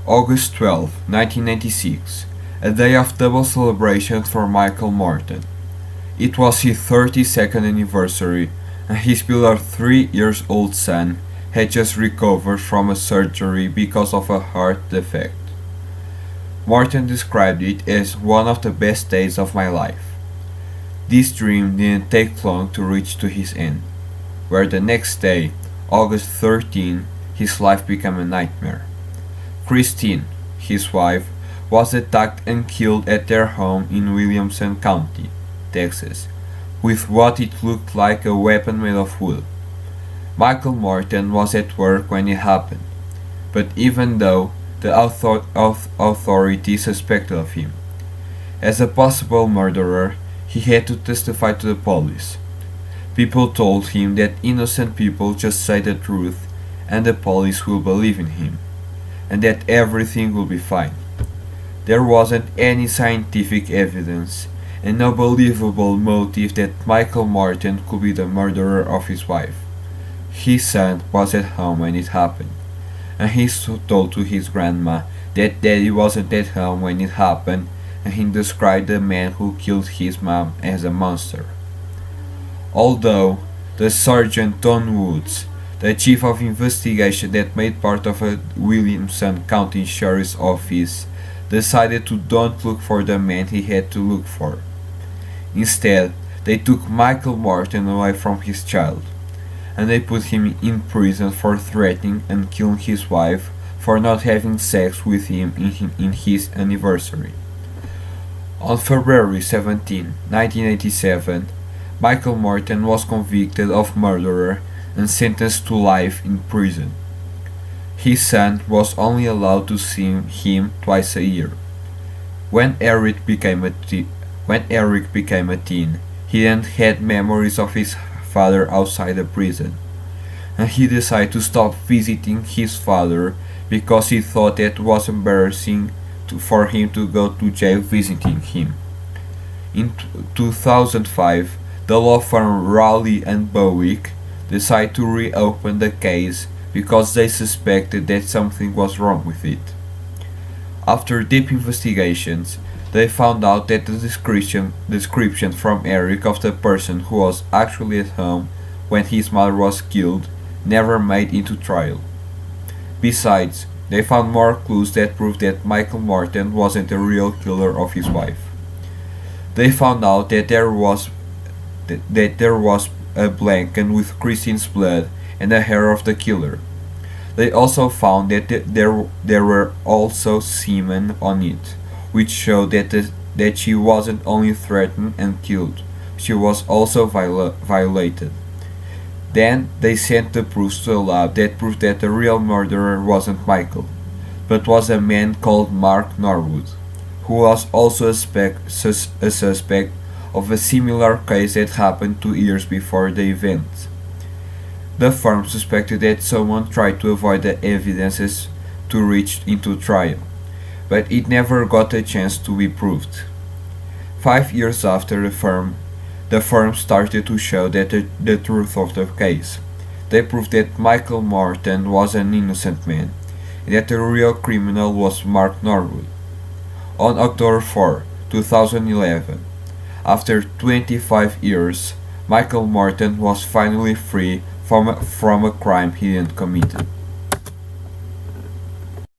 August 12, 1996, a day of double celebration for Michael Morton. It was his 32nd anniversary, and his beloved 3-year-old son had just recovered from a surgery because of a heart defect. Morton described it as one of the best days of my life. This dream didn't take long to reach to his end, where the next day, August 13, his life became a nightmare. Christine, his wife, was attacked and killed at their home in Williamson County, Texas, with what it looked like a weapon made of wood. Michael Morton was at work when it happened, but even though the authorities suspected of him as a possible murderer, he had to testify to the police. People told him that innocent people just say the truth and the police will believe in him, and that everything will be fine. There wasn't any scientific evidence and no believable motive that Michael Morton could be the murderer of his wife. His son was at home when it happened, and he told to his grandma that Daddy wasn't at home when it happened, and he described the man who killed his mom as a monster. Although the Sergeant Don Woods, the chief of investigation that made part of a Williamson County Sheriff's Office, decided to don't look for the man he had to look for. Instead, they took Michael Morton away from his child, and they put him in prison for threatening and killing his wife for not having sex with him in his anniversary. On February 17, 1987, Michael Morton was convicted of murder and sentenced to life in prison. His son was only allowed to see him twice a year. When Eric became a teen, he then had memories of his father outside the prison, and he decided to stop visiting his father because he thought it was embarrassing for him to go to jail visiting him. In 2005, the law firm Rowley and Bowick decided to reopen the case because they suspected that something was wrong with it. After deep investigations, they found out that the description from Eric of the person who was actually at home when his mother was killed never made into trial. Besides, they found more clues that proved that Michael Morton wasn't the real killer of his wife. They found out that there was a blanket with Christine's blood and the hair of the killer. They also found that there were also semen on it, which showed that she wasn't only threatened and killed, she was also violated. Then they sent the proofs to a lab that proved that the real murderer wasn't Michael, but was a man called Mark Norwood, who was also a suspect of a similar case that happened 2 years before the event. The firm suspected that someone tried to avoid the evidences to reach into trial, but it never got a chance to be proved. 5 years after the firm started to show that the truth of the case. They proved that Michael Morton was an innocent man, and that the real criminal was Mark Norwood. On October 4, 2011, after 25 years, Michael Morton was finally free from a crime he hadn't committed.